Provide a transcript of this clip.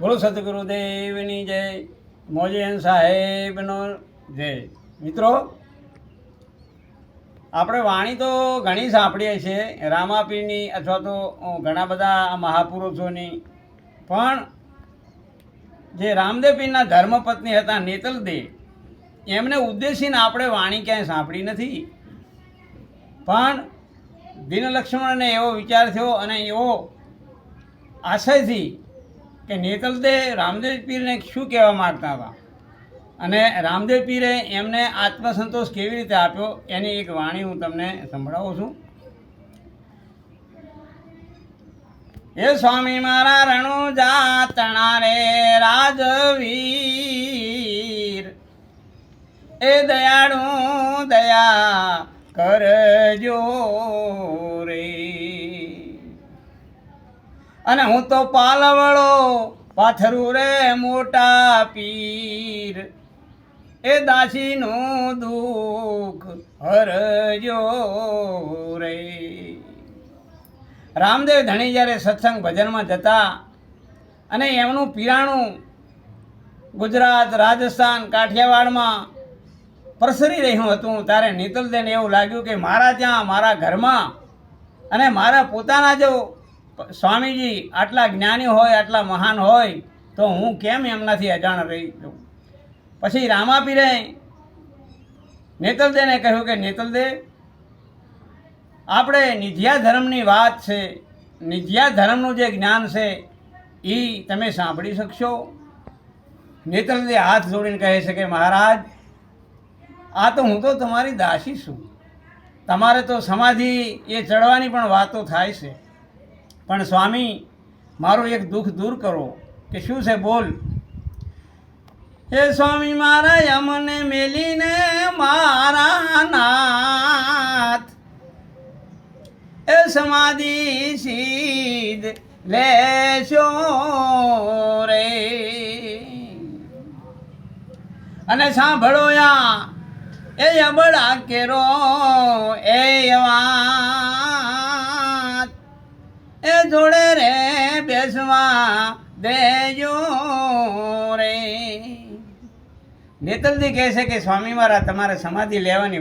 બોલો સદગુરુદેવની જય, મોજેન સાહેબનો જય. મિત્રો, આપણે વાણી તો ઘણી સાંભળીએ છીએ રામાપીરની અથવા તો ઘણા બધા મહાપુરુષોની, પણ જે રામદેવ પીરના ધર્મપત્ની હતા નેતલદેવ, એમને ઉદ્દેશીને આપણે વાણી ક્યાંય સાંભળી નથી. પણ દિનલક્ષ્મણને એવો વિચાર થયો અને એવો આશયથી કે નેતલદેવ રામદેવ પીરને શું કહેવા માગતા હતા અને રામદેવ પીરે એમને આત્મસંતોષ કેવી રીતે આપ્યો એની એક વાણી હું તમને સંભળાવું છું. એ સ્વામી મારા રણુજા તણા રે રાજવીર, એ દયાળુ દયા કરજો રે. અને હું તો પાલવડો પાથરું રે મોટા પીર, એ દાસીનું દુઃખ હરજો રે. રામદેવ ધણી જ્યારે સત્સંગ ભજનમાં જતા અને એમનું પીરાણું ગુજરાત, રાજસ્થાન, કાઠિયાવાડમાં પ્રસરી રહ્યું હતું, ત્યારે નેતલદેવને એવું લાગ્યું કે મારા ત્યાં, મારા ઘરમાં અને મારા પોતાના જો સ્વામીજી આટલા જ્ઞાની હોય, આટલા મહાન હોય, તો હું કેમ એમનાથી અજાણ રહી જાઉં. પછી રામાપીરે નેતલદેવને કહ્યું કે નેતલદેવ, આપણે નિધ્યા ધર્મની વાત છે, નિધ્યા ધર્મનું જે જ્ઞાન છે એ તમે સાંભળી શકશો? નેતલદેવ હાથ જોડીને કહે છે કે મહારાજ, આ તો હું તો તમારી દાસી છું, તમારે તો સમાધિ એ ચડવાની પણ વાતો થાય છે, પણ સ્વામી મારું એક દુઃખ દૂર કરો. કે શું છે બોલ. હે સ્વામી મારા યમને મેલીને મારા નાથ, એ સમાધિ સિદ્ધ લેશો રે. અને સાંભળો યા એ અબળા કેરો એ વાત, એ જોડે રે બેસવા દેજો રે. નેતલજી કહે છે કે સ્વામી મારા તમારે સમાધિ લેવાની